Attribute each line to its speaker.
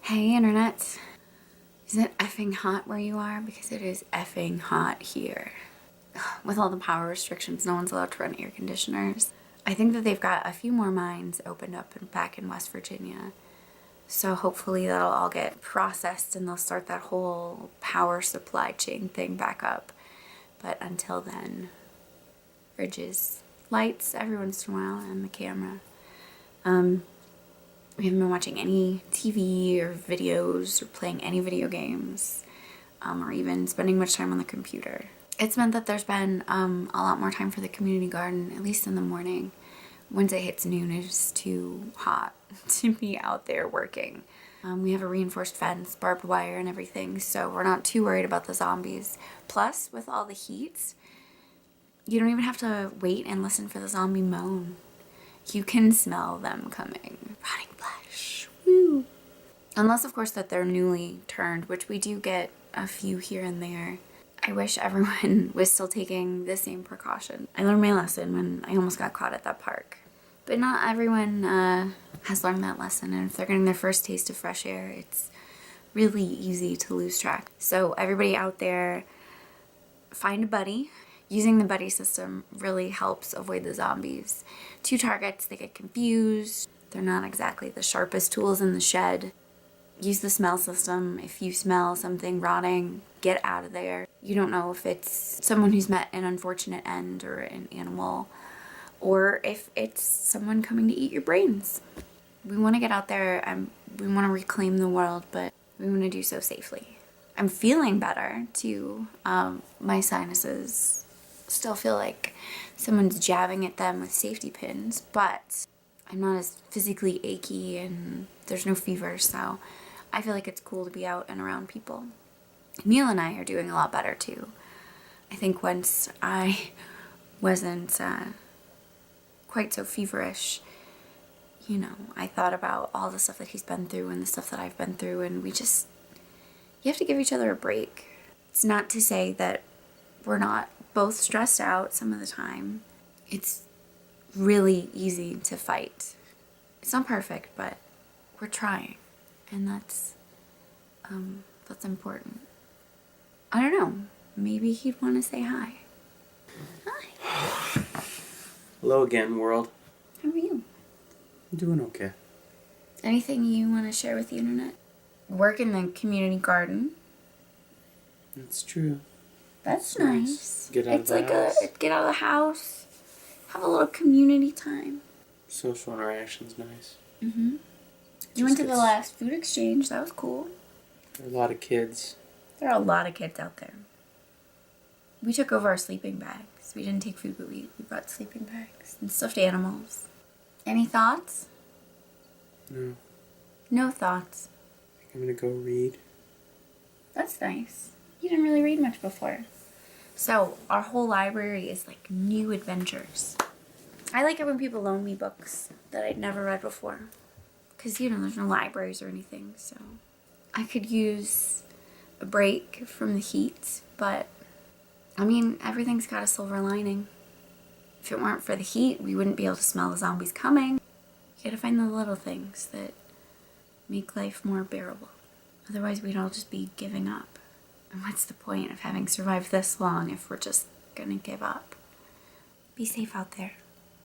Speaker 1: Hey internet, is it effing hot where you are? Because it is effing hot here. With all the power restrictions, no one's allowed to run air conditioners. I think that they've got a few more mines opened up back in West Virginia. So hopefully that'll all get processed and they'll start that whole power supply chain thing back up. But until then, fridges, lights every once in a while, and the camera. We haven't been watching any TV or videos or playing any video games, or even spending much time on the computer. It's meant that there's been a lot more time for the community garden, at least in the morning. Once it hits noon, it's too hot to be out there working. We have a reinforced fence, barbed wire and everything, so we're not too worried about the zombies. Plus, with all the heat, you don't even have to wait and listen for the zombie moan. You can smell them coming. Rotting flesh. Woo! Unless, of course, that they're newly turned, which we do get a few here and there. I wish everyone was still taking the same precaution. I learned my lesson when I almost got caught at that park. But not everyone has learned that lesson, and if they're getting their first taste of fresh air, it's really easy to lose track. So everybody out there, find a buddy. Using the buddy system really helps avoid the zombies. 2 targets, they get confused. They're not exactly the sharpest tools in the shed. Use the smell system. If you smell something rotting, get out of there. You don't know if it's someone who's met an unfortunate end or an animal, or if it's someone coming to eat your brains. We want to get out there and we want to reclaim the world, but we want to do so safely. I'm feeling better too. My sinuses still feel like someone's jabbing at them with safety pins, but I'm not as physically achy and there's no fever, so I feel like it's cool to be out and around people. Neil and I are doing a lot better too. I think once I wasn't quite so feverish, I thought about all the stuff that he's been through and the stuff that I've been through, and you have to give each other a break. It's not to say that we're not both stressed out some of the time. It's really easy to fight. It's not perfect, but we're trying, and that's important. I don't know. Maybe he'd want to say hi. Hi.
Speaker 2: Hello again, world.
Speaker 1: How are you?
Speaker 2: I'm doing okay.
Speaker 1: Anything you want to share with the internet? Work in the community garden.
Speaker 2: That's true.
Speaker 1: That's nice.
Speaker 2: Get out of the house.
Speaker 1: Get out of the house. Have a little community time.
Speaker 2: Social interaction's nice.
Speaker 1: Mm-hmm. You went to the last food exchange. That was cool.
Speaker 2: There are a lot of kids.
Speaker 1: There are a lot of kids out there. We took over our sleeping bags. We didn't take food, but we brought sleeping bags and stuffed animals. Any thoughts?
Speaker 2: No.
Speaker 1: No thoughts.
Speaker 2: I think I'm gonna go read.
Speaker 1: That's nice. You didn't really read much before. So our whole library is like new adventures. I like it when people loan me books that I'd never read before. Because, there's no libraries or anything, so I could use a break from the heat, but everything's got a silver lining. If it weren't for the heat, we wouldn't be able to smell the zombies coming. You gotta find the little things that make life more bearable. Otherwise, we'd all just be giving up. And what's the point of having survived this long if we're just gonna give up? Be safe out there.